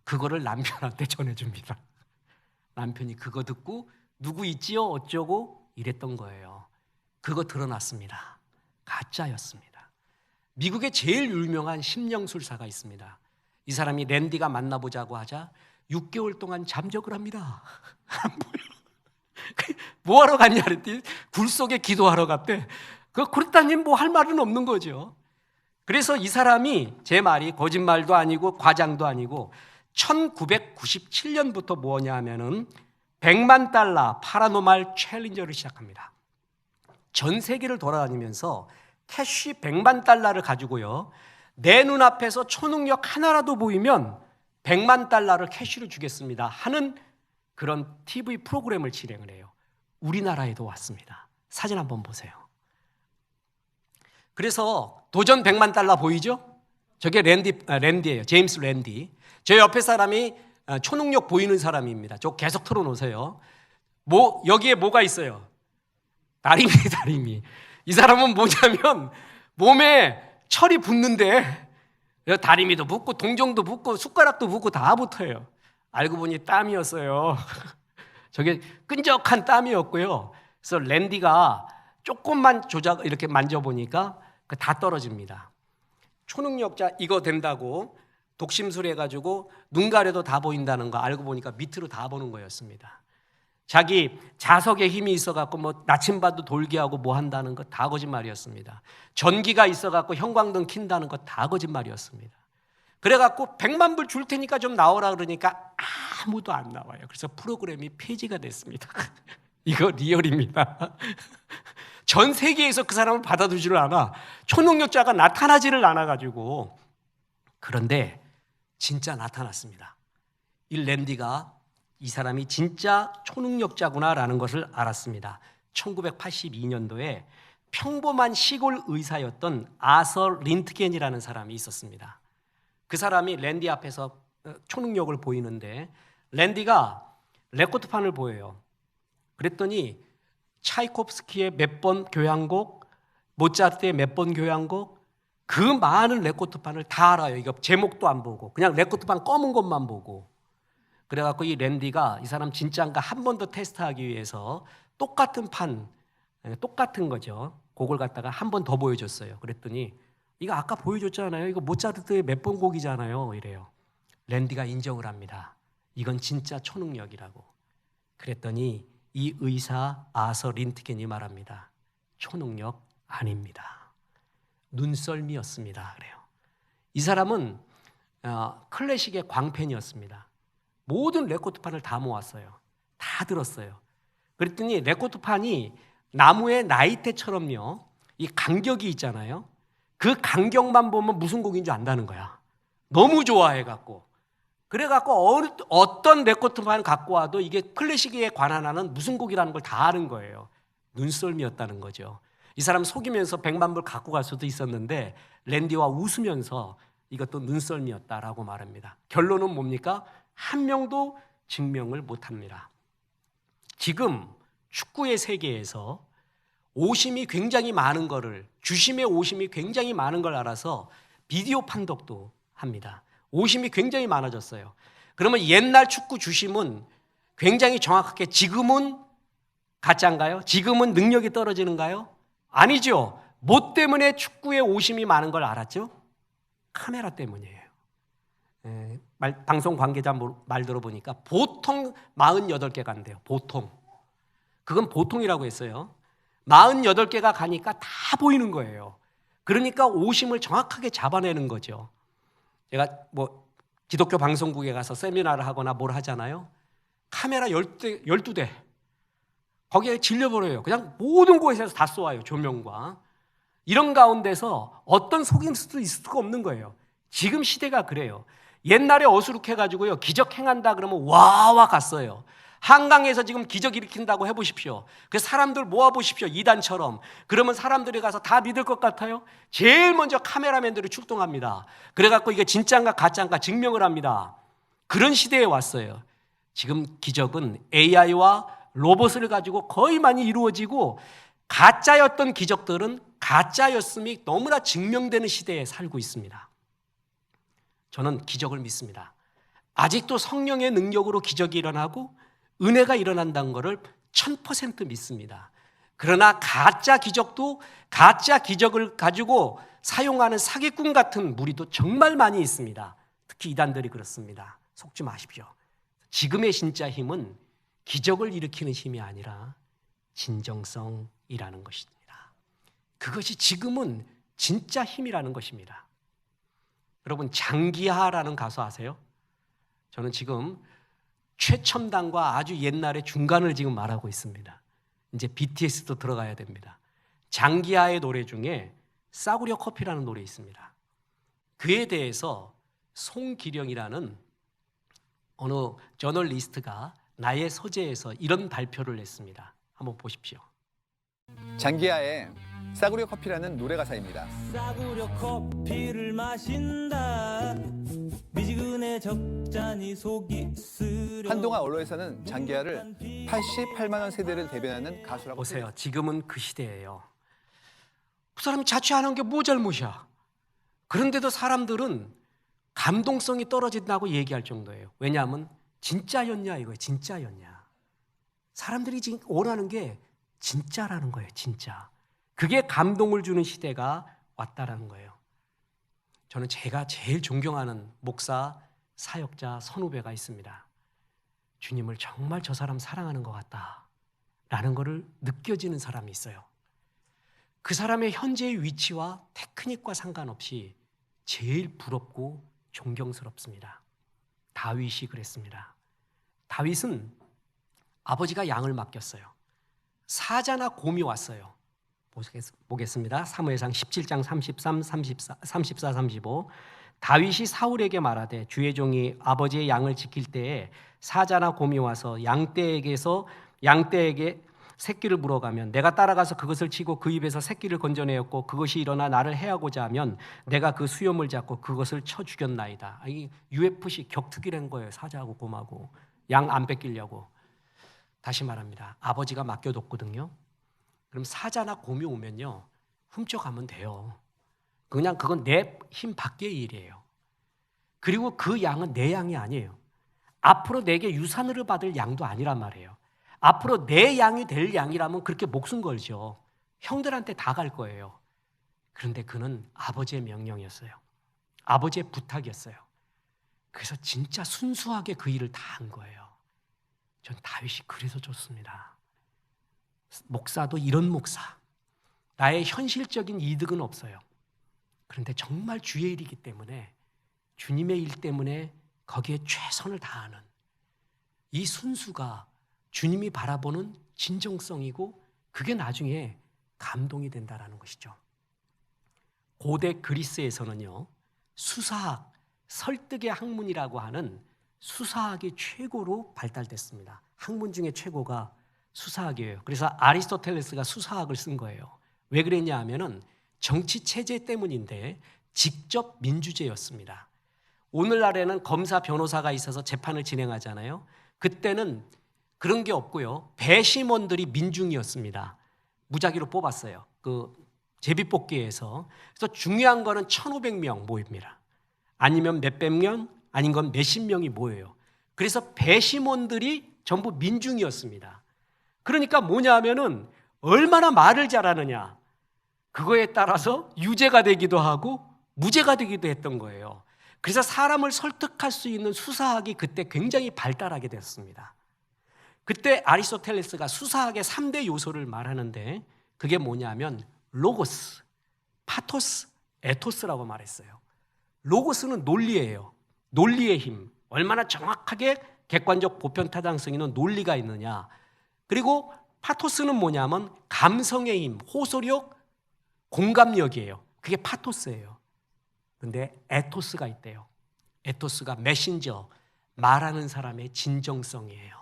그거를 남편한테 전해줍니다. 남편이 그거 듣고 누구 있지요? 어쩌고 이랬던 거예요. 그거 드러났습니다. 가짜였습니다. 미국에 제일 유명한 심령술사가 있습니다. 이 사람이 랜디가 만나보자고 하자 6개월 동안 잠적을 합니다. 안 보여. 뭐하러 갔냐 그랬더니 굴 속에 기도하러 갔대. 그랬다니 뭐 할 말은 없는 거죠. 그래서 이 사람이 제 말이 거짓말도 아니고 과장도 아니고 1997년부터 뭐냐 하면은 100만 달러 파라노말 챌린저를 시작합니다. 전 세계를 돌아다니면서 캐시 100만 달러를 가지고요. 내 눈앞에서 초능력 하나라도 보이면 100만 달러를 캐시로 주겠습니다 하는 그런 TV 프로그램을 진행을 해요. 우리나라에도 왔습니다. 사진 한번 보세요. 그래서 도전 100만 달러 보이죠? 저게 랜디예요. 제임스 랜디. 저 옆에 사람이 초능력 보이는 사람입니다. 저 계속 틀어놓으세요. 여기에 뭐가 있어요? 다리미. 이 사람은 뭐냐면 몸에 철이 붙는데 다리미도 붙고 동정도 붙고 숟가락도 붙고 다 붙어요. 알고 보니 땀이었어요. 저게 끈적한 땀이었고요. 그래서 랜디가 조금만 이렇게 만져보니까 다 떨어집니다. 초능력자 이거 된다고 독심술 해가지고 눈 가려도 다 보인다는 거 알고 보니까 밑으로 다 보는 거였습니다. 자기 자석에 힘이 있어갖고 뭐 나침반도 돌게 하고 뭐 한다는 거 다 거짓말이었습니다. 전기가 있어갖고 형광등 킨다는 거 다 거짓말이었습니다. 그래갖고 100만 불 줄 테니까 좀 나오라 그러니까 아무도 안 나와요. 그래서 프로그램이 폐지가 됐습니다. 이거 리얼입니다. 전 세계에서 그 사람을 받아주지를 않아. 초능력자가 나타나지를 않아가지고. 그런데 진짜 나타났습니다. 이 랜디가 이 사람이 진짜 초능력자구나라는 것을 알았습니다. 1982년도에 평범한 시골 의사였던 아서 린트겐이라는 사람이 있었습니다. 그 사람이 랜디 앞에서 초능력을 보이는데 랜디가 레코드판을 보여요. 그랬더니 차이콥스키의 몇 번 교향곡, 모차르트의 몇 번 교향곡, 그 많은 레코드판을 다 알아요. 이거 제목도 안 보고 그냥 레코드판 검은 것만 보고. 그래갖고 이 랜디가 이 사람 진짜인가 한 번 더 테스트하기 위해서 똑같은 판, 똑같은 거죠. 곡을 갖다가 한 번 더 보여줬어요. 그랬더니 이거 아까 보여줬잖아요. 이거 모차르트의 몇 번 곡이잖아요. 이래요. 랜디가 인정을 합니다. 이건 진짜 초능력이라고. 그랬더니 이 의사 아서 린트겐이 말합니다. 초능력 아닙니다. 눈썰미였습니다. 그래요. 이 사람은 클래식의 광팬이었습니다. 모든 레코드판을 다 모았어요. 다 들었어요. 그랬더니 레코드판이 나무의 나이테처럼요. 이 간격이 있잖아요. 그 간격만 보면 무슨 곡인 줄 안다는 거야. 너무 좋아해갖고. 그래갖고 어떤 레코드판을 갖고 와도 이게 클래식에 관한 하는 무슨 곡이라는 걸 다 아는 거예요. 눈썰미였다는 거죠. 이 사람 속이면서 100만 불 갖고 갈 수도 있었는데 랜디와 웃으면서 이것도 눈썰미였다라고 말합니다. 결론은 뭡니까? 한 명도 증명을 못합니다. 지금 축구의 세계에서 오심이 굉장히 많은 거를, 주심의 오심이 굉장히 많은 걸 알아서 비디오 판독도 합니다. 오심이 굉장히 많아졌어요. 그러면 옛날 축구 주심은 굉장히 정확하게 지금은 가짜인가요? 지금은 능력이 떨어지는가요? 아니죠. 뭐 때문에 축구에 오심이 많은 걸 알았죠? 카메라 때문이에요. 방송 관계자 말 들어보니까 보통 48개가 간대요. 보통. 그건 보통이라고 했어요. 48개가 가니까 다 보이는 거예요. 그러니까 오심을 정확하게 잡아내는 거죠. 제가 기독교 방송국에 가서 세미나를 하거나 뭘 하잖아요. 카메라 12대. 거기에 질려버려요. 그냥 모든 곳에서 다 쏘아요. 조명과. 이런 가운데서 어떤 속일 수도 있을 수가 없는 거예요. 지금 시대가 그래요. 옛날에 어수룩해가지고요. 기적 행한다 그러면 와와 갔어요. 한강에서 지금 기적 일으킨다고 해보십시오. 그 사람들 모아보십시오. 이단처럼. 그러면 사람들이 가서 다 믿을 것 같아요? 제일 먼저 카메라맨들이 출동합니다. 그래갖고 이게 진짜인가 가짜인가 증명을 합니다. 그런 시대에 왔어요. 지금 기적은 AI와 로봇을 가지고 거의 많이 이루어지고 가짜였던 기적들은 가짜였음이 너무나 증명되는 시대에 살고 있습니다. 저는 기적을 믿습니다. 아직도 성령의 능력으로 기적이 일어나고 은혜가 일어난다는 것을 1000% 믿습니다. 그러나 가짜 기적도 가짜 기적을 가지고 사용하는 사기꾼 같은 무리도 정말 많이 있습니다. 특히 이단들이 그렇습니다. 속지 마십시오. 지금의 진짜 힘은 기적을 일으키는 힘이 아니라 진정성이라는 것입니다. 그것이 지금은 진짜 힘이라는 것입니다. 여러분 장기하라는 가수 아세요? 저는 지금 최첨단과 아주 옛날의 중간을 지금 말하고 있습니다. 이제 BTS도 들어가야 됩니다. 장기하의 노래 중에 싸구려 커피라는 노래 있습니다. 그에 대해서 송기령이라는 어느 저널리스트가 나의 서재에서 이런 발표를 했습니다. 한번 보십시오. 장기하의 싸구려 커피라는 노래 가사입니다. 싸구려 커피를 마신다. 미지근해 적잖이 속이 쓰려. 한동안 언론에서는 장기하를 88만 원 세대를 대변하는 가수라고 보세요. 지금은 그 시대예요. 그 사람이 자취하는 게 뭐 잘못이야. 그런데도 사람들은 감동성이 떨어진다고 얘기할 정도예요. 왜냐하면 진짜였냐 이거예요. 진짜였냐. 사람들이 지금 원하는 게 진짜라는 거예요. 진짜. 그게 감동을 주는 시대가 왔다라는 거예요. 저는 제가 제일 존경하는 목사, 사역자, 선후배가 있습니다. 주님을 정말 저 사람 사랑하는 것 같다라는 것을 느껴지는 사람이 있어요. 그 사람의 현재의 위치와 테크닉과 상관없이 제일 부럽고 존경스럽습니다. 다윗이 그랬습니다. 다윗은 아버지가 양을 맡겼어요. 사자나 곰이 왔어요. 보겠습니다. 사무엘상 17장 33, 34, 35. 다윗이 사울에게 말하되 주의 종이 아버지의 양을 지킬 때에 사자나 곰이 와서 양떼에게 새끼를 물어가면 내가 따라가서 그것을 치고 그 입에서 새끼를 건져내었고 그것이 일어나 나를 해하고자 하면 내가 그 수염을 잡고 그것을 쳐 죽였나이다. 이 UFC 격투기란 거예요. 사자하고 곰하고 양 안 뺏기려고. 다시 말합니다. 아버지가 맡겨뒀거든요. 그럼 사자나 곰이 오면요 훔쳐가면 돼요. 그냥 그건 내 힘 밖의 일이에요. 그리고 그 양은 내 양이 아니에요. 앞으로 내게 유산으로 받을 양도 아니란 말이에요. 앞으로 내 양이 될 양이라면 그렇게 목숨 걸죠. 형들한테 다 갈 거예요. 그런데 그는 아버지의 명령이었어요. 아버지의 부탁이었어요. 그래서 진짜 순수하게 그 일을 다 한 거예요. 전 다윗이 그래서 좋습니다. 목사도 이런 목사. 나의 현실적인 이득은 없어요. 그런데 정말 주의 일이기 때문에 주님의 일 때문에 거기에 최선을 다하는 이 순수가 주님이 바라보는 진정성이고 그게 나중에 감동이 된다는 것이죠. 고대 그리스에서는요 수사학, 설득의 학문이라고 하는 수사학이 최고로 발달됐습니다. 학문 중에 최고가 수사학이에요. 그래서 아리스토텔레스가 수사학을 쓴 거예요. 왜 그랬냐 하면은 정치 체제 때문인데 직접 민주제였습니다. 오늘날에는 검사, 변호사가 있어서 재판을 진행하잖아요. 그때는 그런 게 없고요. 배심원들이 민중이었습니다. 무작위로 뽑았어요. 그 제비뽑기에서. 그래서 중요한 거는 1,500명 모입니다. 아니면 몇백 명, 아닌 건 몇십 명이 모여요. 그래서 배심원들이 전부 민중이었습니다. 그러니까 뭐냐 하면은 얼마나 말을 잘하느냐. 그거에 따라서 유죄가 되기도 하고 무죄가 되기도 했던 거예요. 그래서 사람을 설득할 수 있는 수사학이 그때 굉장히 발달하게 됐습니다. 그때 아리스토텔레스가 수사학의 3대 요소를 말하는데 그게 뭐냐면 로고스, 파토스, 에토스라고 말했어요. 로고스는 논리예요. 논리의 힘. 얼마나 정확하게 객관적 보편 타당성 있는 논리가 있느냐. 그리고 파토스는 뭐냐면 감성의 힘, 호소력, 공감력이에요. 그게 파토스예요. 그런데 에토스가 있대요. 에토스가 메신저, 말하는 사람의 진정성이에요.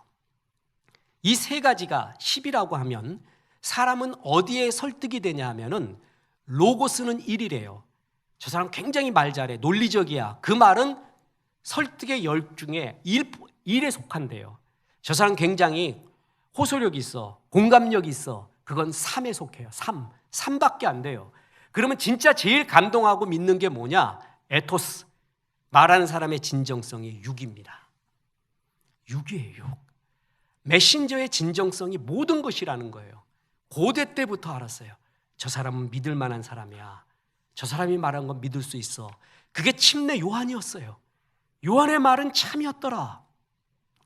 이 세 가지가 10이라고 하면 사람은 어디에 설득이 되냐 하면은 로고스는 1이래요. 저 사람 굉장히 말 잘해. 논리적이야. 그 말은 설득의 열 중에 1에 속한대요. 저 사람 굉장히 호소력이 있어. 공감력이 있어. 그건 3에 속해요. 3밖에 안 돼요. 그러면 진짜 제일 감동하고 믿는 게 뭐냐? 에토스. 말하는 사람의 진정성이 6입니다. 6이에요. 6. 메신저의 진정성이 모든 것이라는 거예요. 고대 때부터 알았어요. 저 사람은 믿을 만한 사람이야. 저 사람이 말한 건 믿을 수 있어. 그게 침례 요한이었어요. 요한의 말은 참이었더라.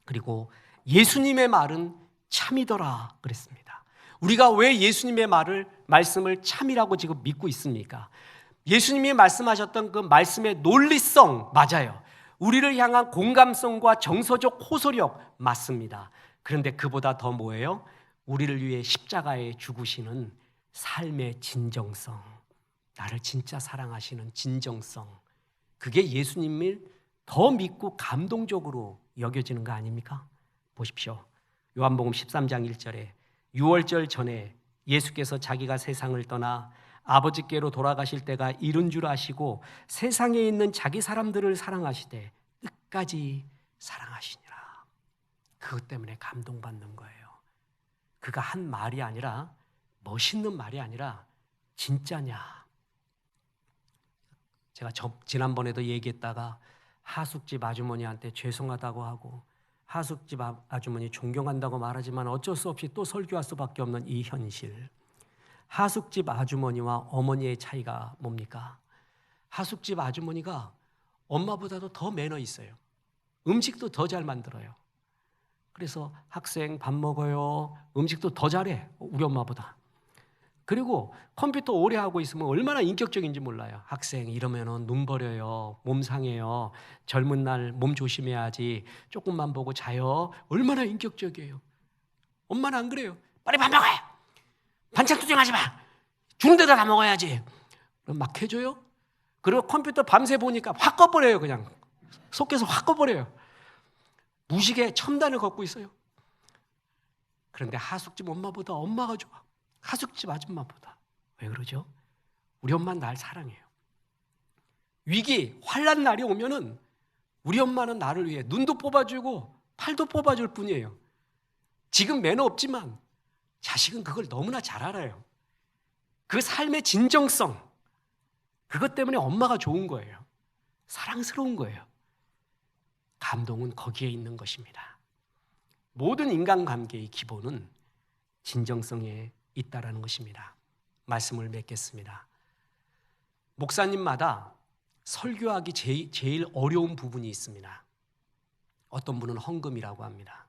그리고 예수님의 말은 참이더라 그랬습니다. 우리가 왜 예수님의 말씀을 참이라고 지금 믿고 있습니까? 예수님이 말씀하셨던 그 말씀의 논리성 맞아요. 우리를 향한 공감성과 정서적 호소력 맞습니다. 그런데 그보다 더 뭐예요? 우리를 위해 십자가에 죽으시는 삶의 진정성, 나를 진짜 사랑하시는 진정성, 그게 예수님을 더 믿고 감동적으로 여겨지는 거 아닙니까? 보십시오. 요한복음 13장 1절에 6월절 전에 예수께서 자기가 세상을 떠나 아버지께로 돌아가실 때가 이른 줄 아시고 세상에 있는 자기 사람들을 사랑하시되 끝까지 사랑하시니라. 그것 때문에 감동받는 거예요. 그가 한 말이 아니라, 멋있는 말이 아니라 진짜냐. 제가 지난번에도 얘기했다가 하숙집 아주머니한테 죄송하다고 하고 하숙집 아주머니 존경한다고 말하지만 어쩔 수 없이 또 설교할 수밖에 없는 이 현실. 하숙집 아주머니와 어머니의 차이가 뭡니까? 하숙집 아주머니가 엄마보다도 더 매너 있어요. 음식도 더 잘 만들어요. 그래서 학생 밥 먹어요. 음식도 더 잘해. 우리 엄마보다. 그리고 컴퓨터 오래 하고 있으면 얼마나 인격적인지 몰라요. 학생 이러면은 눈 버려요. 몸 상해요. 젊은 날 몸 조심해야지. 조금만 보고 자요. 얼마나 인격적이에요. 엄마는 안 그래요. 빨리 밥 먹어요. 반찬 투정하지 마. 주는 데다 다 먹어야지. 그럼 막 해줘요. 그리고 컴퓨터 밤새 보니까 확 꺼버려요. 그냥 속에서 확 꺼버려요. 무식의 첨단을 걷고 있어요. 그런데 하숙집 엄마보다 엄마가 좋아. 하숙집 아줌마보다. 왜 그러죠? 우리 엄마는 날 사랑해요. 위기, 환난 날이 오면은 우리 엄마는 나를 위해 눈도 뽑아주고 팔도 뽑아줄 뿐이에요. 지금 매너 없지만 자식은 그걸 너무나 잘 알아요. 그 삶의 진정성, 그것 때문에 엄마가 좋은 거예요. 사랑스러운 거예요. 감동은 거기에 있는 것입니다. 모든 인간관계의 기본은 진정성에 있다라는 것입니다. 말씀을 맺겠습니다. 목사님마다 설교하기 제일 어려운 부분이 있습니다. 어떤 분은 헌금이라고 합니다.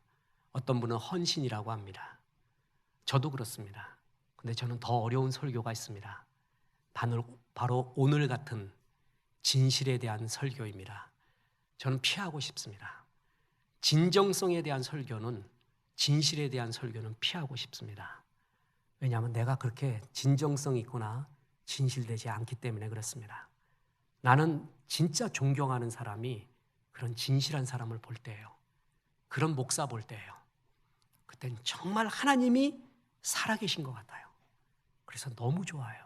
어떤 분은 헌신이라고 합니다. 저도 그렇습니다. 근데 저는 더 어려운 설교가 있습니다. 바로 오늘 같은 진실에 대한 설교입니다. 저는 피하고 싶습니다. 진정성에 대한 설교는, 진실에 대한 설교는 피하고 싶습니다. 왜냐하면 내가 그렇게 진정성 있거나 진실되지 않기 때문에 그렇습니다. 나는 진짜 존경하는 사람이 그런 진실한 사람을 볼 때예요. 그런 목사 볼 때예요. 그땐 정말 하나님이 살아계신 것 같아요. 그래서 너무 좋아요.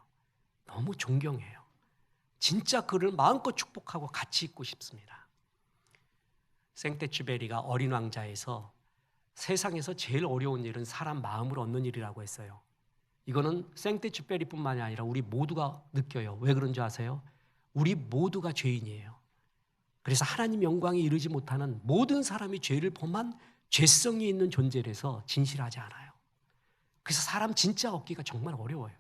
너무 존경해요. 진짜 그를 마음껏 축복하고 같이 있고 싶습니다. 생떼쥐베리가 어린 왕자에서 세상에서 제일 어려운 일은 사람 마음을 얻는 일이라고 했어요. 이거는 생떼쥐베리뿐만이 아니라 우리 모두가 느껴요. 왜 그런 줄 아세요? 우리 모두가 죄인이에요. 그래서 하나님 영광에 이르지 못하는 모든 사람이 죄를 범한 죄성이 있는 존재라서 진실하지 않아요. 그래서 사람 진짜 얻기가 정말 어려워요.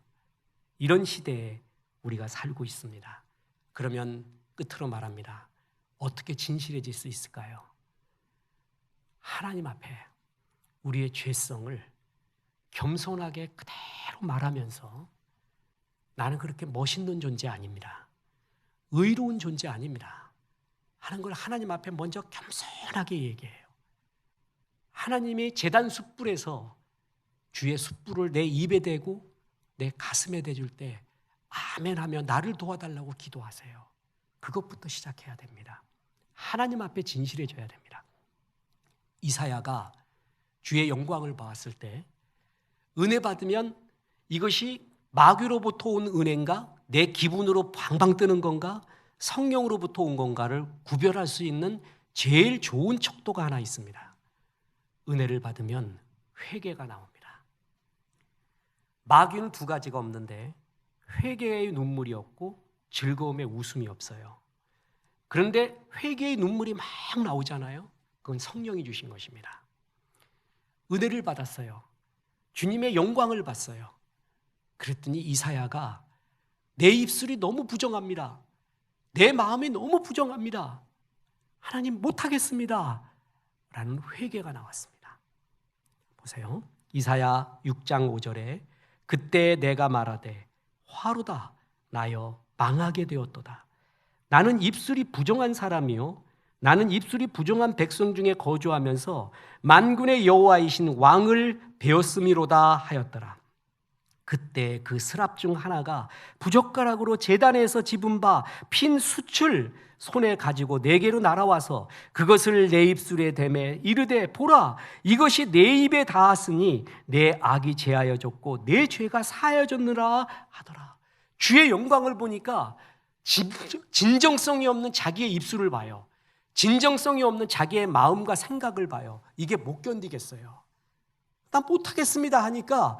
이런 시대에 우리가 살고 있습니다. 그러면 끝으로 말합니다. 어떻게 진실해질 수 있을까요? 하나님 앞에 우리의 죄성을 겸손하게 그대로 말하면서 나는 그렇게 멋있는 존재 아닙니다. 의로운 존재 아닙니다. 하는 걸 하나님 앞에 먼저 겸손하게 얘기해요. 하나님이 제단 숯불에서 주의 숯불을 내 입에 대고 내 가슴에 대줄 때 아멘 하며 나를 도와달라고 기도하세요. 그것부터 시작해야 됩니다. 하나님 앞에 진실해져야 됩니다. 이사야가 주의 영광을 보았을 때 은혜 받으면 이것이 마귀로부터 온 은혜인가 내 기분으로 방방 뜨는 건가 성령으로부터 온 건가를 구별할 수 있는 제일 좋은 척도가 하나 있습니다. 은혜를 받으면 회개가 나옵니다. 마귀는 두 가지가 없는데 회개의 눈물이 없고 즐거움의 웃음이 없어요. 그런데 회개의 눈물이 막 나오잖아요. 그건 성령이 주신 것입니다. 은혜를 받았어요. 주님의 영광을 봤어요. 그랬더니 이사야가 내 입술이 너무 부정합니다. 내 마음이 너무 부정합니다. 하나님 못하겠습니다. 라는 회개가 나왔습니다. 보세요. 이사야 6장 5절에 그때 내가 말하되 화로다 나여 망하게 되었도다. 나는 입술이 부정한 사람이요 나는 입술이 부정한 백성 중에 거주하면서 만군의 여호와이신 왕을 배웠음이로다 하였더라. 그때 그 스랍 중 하나가 부젓가락으로 제단에서 집은 바 핀 숯을 손에 가지고 내게로 날아와서 그것을 내 입술에 대매 이르되 보라 이것이 내 입에 닿았으니 내 악이 제하여졌고 내 죄가 사하여졌느라 하더라. 주의 영광을 보니까 진정성이 없는 자기의 입술을 봐요. 진정성이 없는 자기의 마음과 생각을 봐요. 이게 못 견디겠어요. 난 못하겠습니다 하니까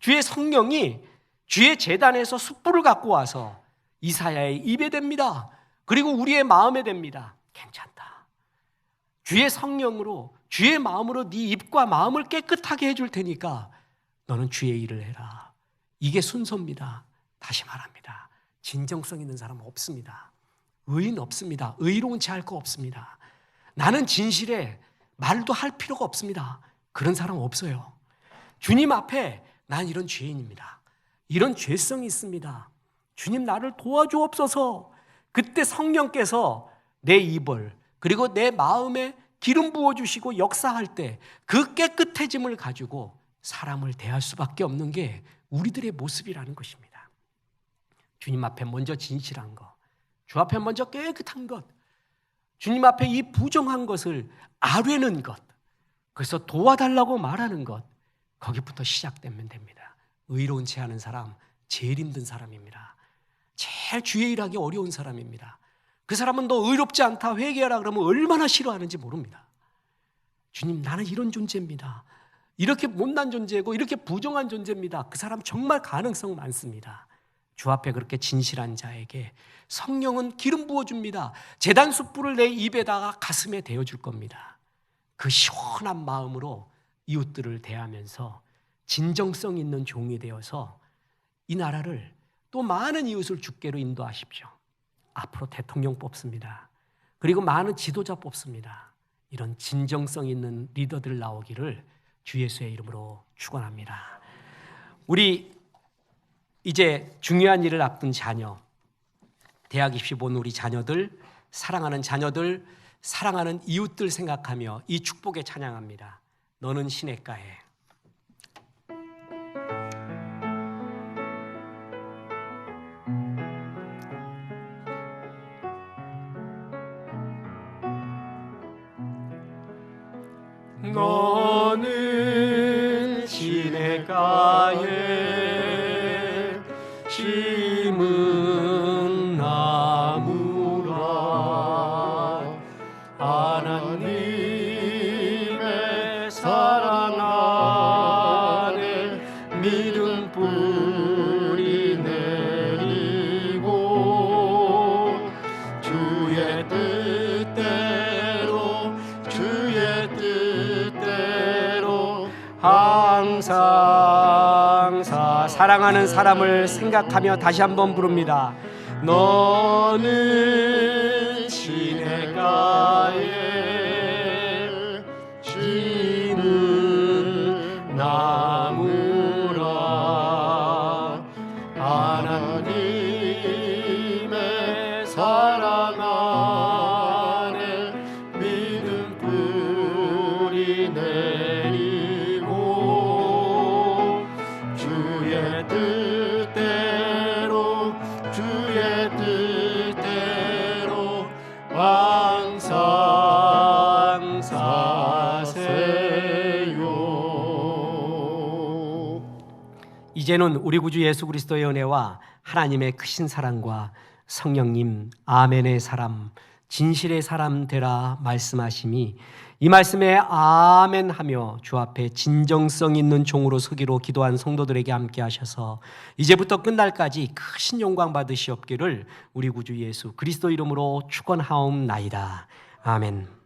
주의 성령이 주의 제단에서 숯불을 갖고 와서 이사야의 입에 댑니다. 그리고 우리의 마음에 댑니다. 괜찮다. 주의 성령으로 주의 마음으로 네 입과 마음을 깨끗하게 해줄 테니까 너는 주의 일을 해라. 이게 순서입니다. 다시 말합니다. 진정성 있는 사람은 없습니다. 의인 없습니다. 의로운 채 할 거 없습니다. 나는 진실해 말도 할 필요가 없습니다. 그런 사람 없어요. 주님 앞에 난 이런 죄인입니다. 이런 죄성이 있습니다. 주님 나를 도와주옵소서. 그때 성령께서 내 입을 그리고 내 마음에 기름 부어주시고 역사할 때 그 깨끗해짐을 가지고 사람을 대할 수밖에 없는 게 우리들의 모습이라는 것입니다. 주님 앞에 먼저 진실한 것, 주 앞에 먼저 깨끗한 것, 주님 앞에 이 부정한 것을 아뢰는 것, 그래서 도와달라고 말하는 것, 거기부터 시작되면 됩니다. 의로운 채 하는 사람, 제일 힘든 사람입니다. 제일 주의 일하기 어려운 사람입니다. 그 사람은 너 의롭지 않다 회개하라 그러면 얼마나 싫어하는지 모릅니다. 주님 나는 이런 존재입니다. 이렇게 못난 존재고 이렇게 부정한 존재입니다. 그 사람 정말 가능성 많습니다. 주 앞에 그렇게 진실한 자에게 성령은 기름 부어줍니다. 제단 숯불을 내 입에다가 가슴에 대어줄 겁니다. 그 시원한 마음으로 이웃들을 대하면서 진정성 있는 종이 되어서 이 나라를 또 많은 이웃을 주께로 인도하십시오. 앞으로 대통령 뽑습니다. 그리고 많은 지도자 뽑습니다. 이런 진정성 있는 리더들 나오기를 주 예수의 이름으로 축원합니다. 우리 이제 중요한 일을 앞둔 자녀, 대학 입시 본 우리 자녀들, 사랑하는 자녀들, 사랑하는 이웃들 생각하며 이 축복에 찬양합니다. 너는 시냇가에. 너는 시냇가에 심은 나무라 하나님의 사랑 안에 믿음 뿌리 내리고 주의 뜻대로 항상 사랑하는 사람을 생각하며 다시 한번 부릅니다. 너는 시냇가에 심은 나무라 하나님의 사랑 안에 믿음 뿌리 내리고 주의 뜻대로 항상 사세요. 이제는 우리 구주 예수 그리스도의 은혜와 하나님의 크신 사랑과 성령님 아멘의 사람, 진실의 사람 되라 말씀하심이 이 말씀에 아멘하며 주 앞에 진정성 있는 종으로 서기로 기도한 성도들에게 함께 하셔서 이제부터 끝날까지 크신 영광 받으시옵기를 우리 구주 예수 그리스도 이름으로 축원하옵나이다. 아멘.